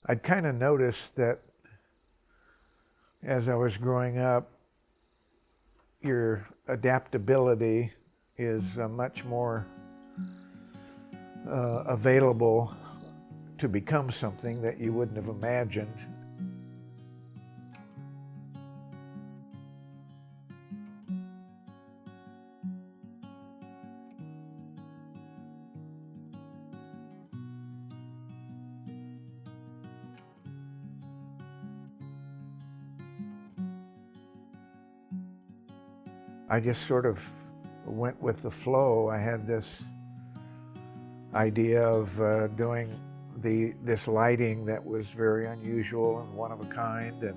I'd kind of noticed that as I was growing up, your adaptability is much more available to become something that you wouldn't have imagined. I just sort of went with the flow. I had this idea of doing this lighting that was very unusual and one of a kind,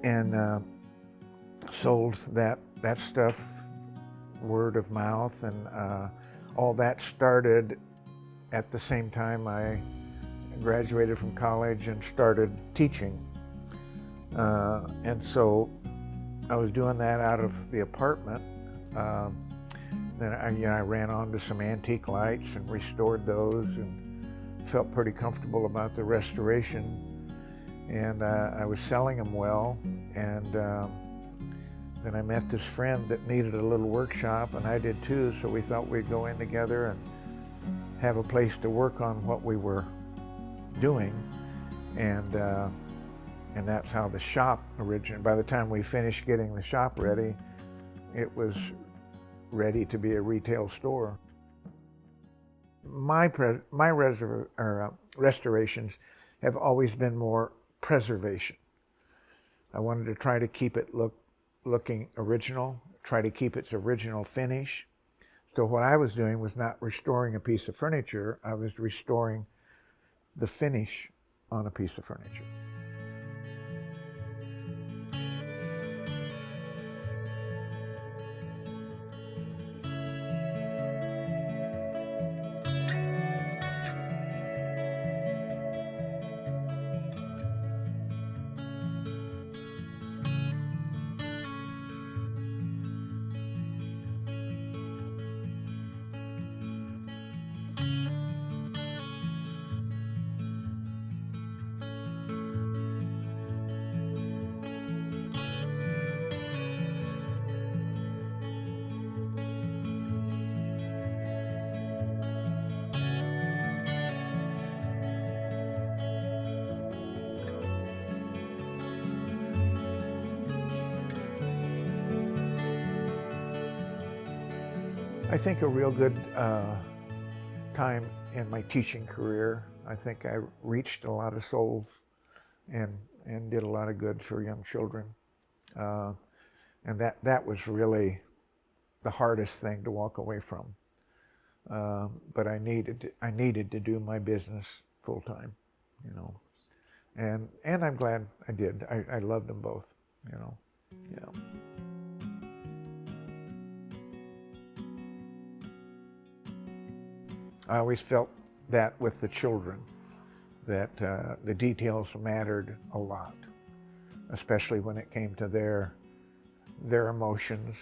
and sold that stuff word of mouth, and all that started at the same time I graduated from college and started teaching. And so I was doing that out of the apartment. Then I ran onto some antique lights and restored those, and felt pretty comfortable about the restoration. And I was selling them well. And then I met this friend that needed a little workshop, and I did too. So we thought we'd go in together and have a place to work on what we were doing. And that's how the shop originated. By the time we finished getting the shop ready, it was ready to be a retail store. My restorations have always been more preservation. I wanted to try to keep it looking original, try to keep its original finish. So what I was doing was not restoring a piece of furniture, I was restoring the finish on a piece of furniture. I think a real good time in my teaching career. I think I reached a lot of souls and did a lot of good for young children. Uh, and that was really the hardest thing to walk away from. But I needed to do my business full time, you know. And I'm glad I did. I loved them both, you know. Yeah. I always felt that with the children, that the details mattered a lot, especially when it came to their emotions,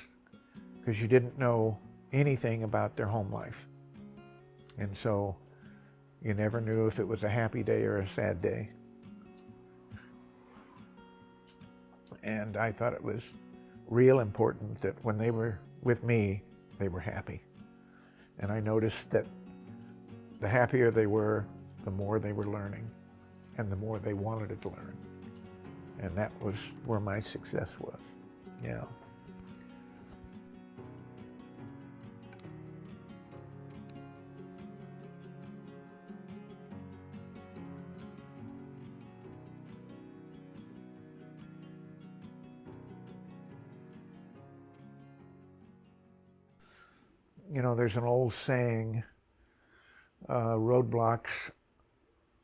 because you didn't know anything about their home life. And so you never knew if it was a happy day or a sad day. And I thought it was real important that when they were with me, they were happy. And I noticed that the happier they were, the more they were learning and the more they wanted to learn. And that was where my success was. Yeah. You know, there's an old saying, roadblocks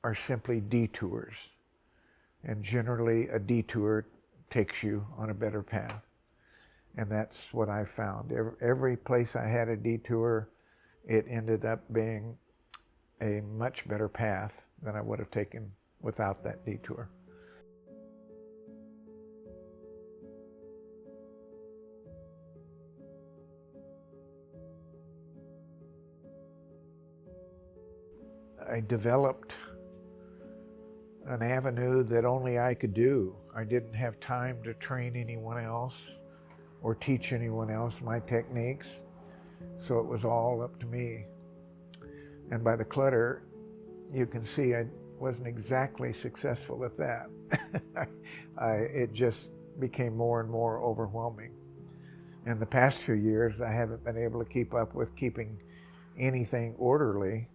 are simply detours. And generally a detour takes you on a better path. And that's what I found. Every place I had a detour, it ended up being a much better path than I would have taken without that detour. I developed an avenue that only I could do. I didn't have time to train anyone else or teach anyone else my techniques, so it was all up to me. And by the clutter, you can see I wasn't exactly successful at that. It just became more and more overwhelming. In the past few years, I haven't been able to keep up with keeping anything orderly,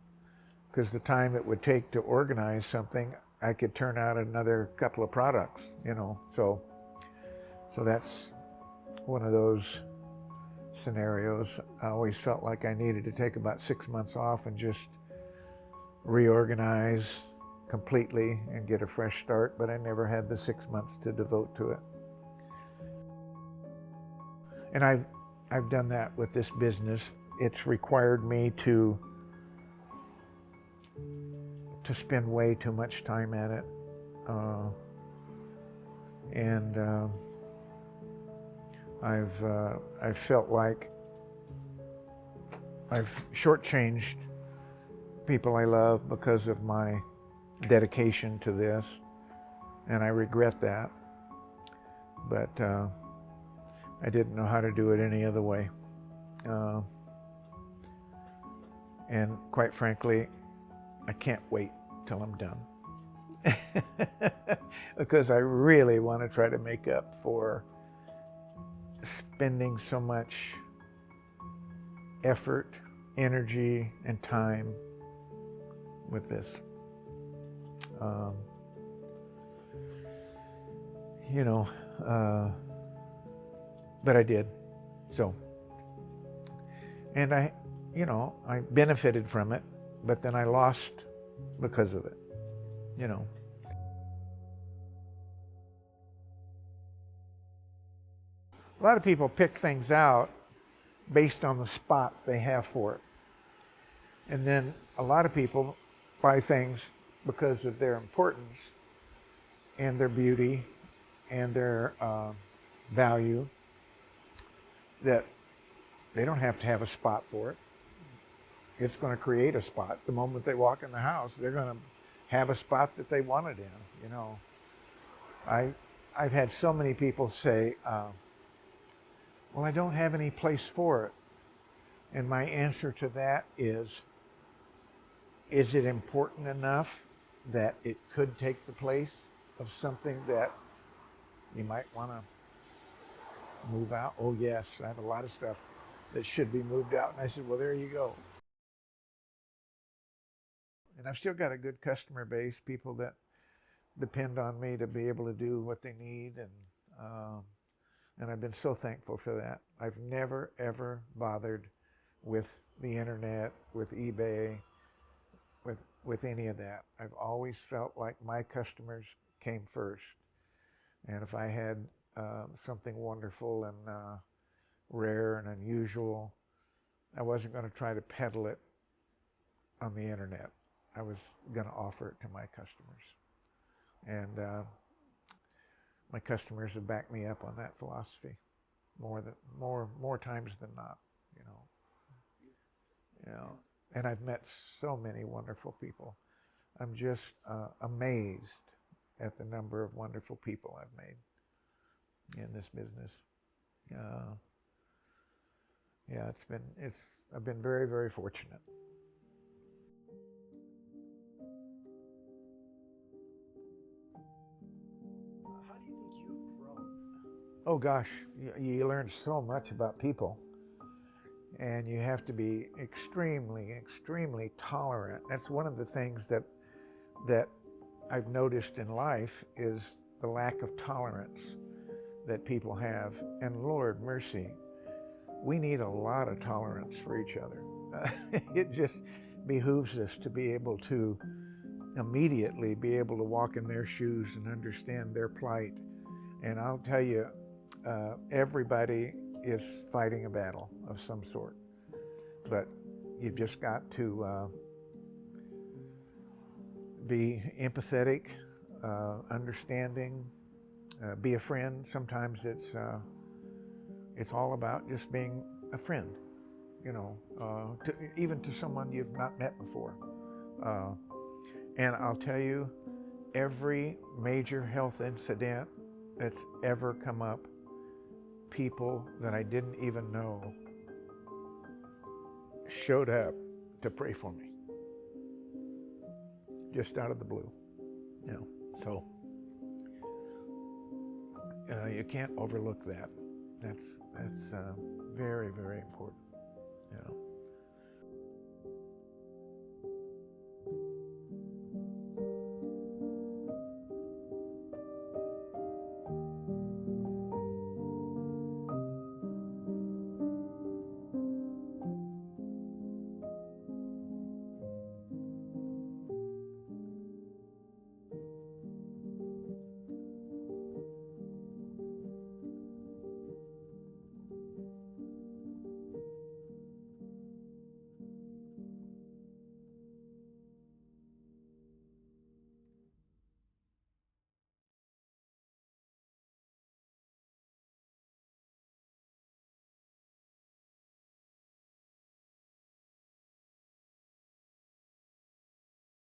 because the time it would take to organize something, I could turn out another couple of products, So that's one of those scenarios. I always felt like I needed to take about 6 months off and just reorganize completely and get a fresh start, but I never had the 6 months to devote to it. And I've done that with this business. It's required me to spend way too much time at it, and I've felt like I've shortchanged people I love because of my dedication to this, and I regret that. But I didn't know how to do it any other way. And quite frankly, I can't wait till I'm done. Because I really want to try to make up for spending so much effort, energy, and time with this. But I did. So, and I benefited from it, but then I lost because of it, A lot of people pick things out based on the spot they have for it. And then a lot of people buy things because of their importance and their beauty and their value, that they don't have to have a spot for it. It's going to create a spot. The moment they walk in the house, they're going to have a spot that they want it in. I've had so many people say, well, I don't have any place for it. And my answer to that is it important enough that it could take the place of something that you might want to move out? Oh yes, I have a lot of stuff that should be moved out. And I said, well, there you go. And I've still got a good customer base, people that depend on me to be able to do what they need, and I've been so thankful for that. I've never ever bothered with the internet, with eBay, with any of that. I've always felt like my customers came first, and if I had something wonderful and rare and unusual, I wasn't going to try to peddle it on the internet. I was going to offer it to my customers, and my customers have backed me up on that philosophy more times than not. And I've met so many wonderful people. I'm just amazed at the number of wonderful people I've made in this business. I've been very, very fortunate. How do you think you've grown? Oh gosh, you learn so much about people, and you have to be extremely, extremely tolerant. That's one of the things that I've noticed in life, is the lack of tolerance that people have. And Lord mercy, we need a lot of tolerance for each other. It just behooves us to be able to immediately be able to walk in their shoes and understand their plight. And I'll tell you, everybody is fighting a battle of some sort, but you've just got to be empathetic, understanding, be a friend. Sometimes it's all about just being a friend, even to someone you've not met before. And I'll tell you, every major health incident that's ever come up, people that I didn't even know showed up to pray for me, just out of the blue. So you can't overlook that. That's very, very important.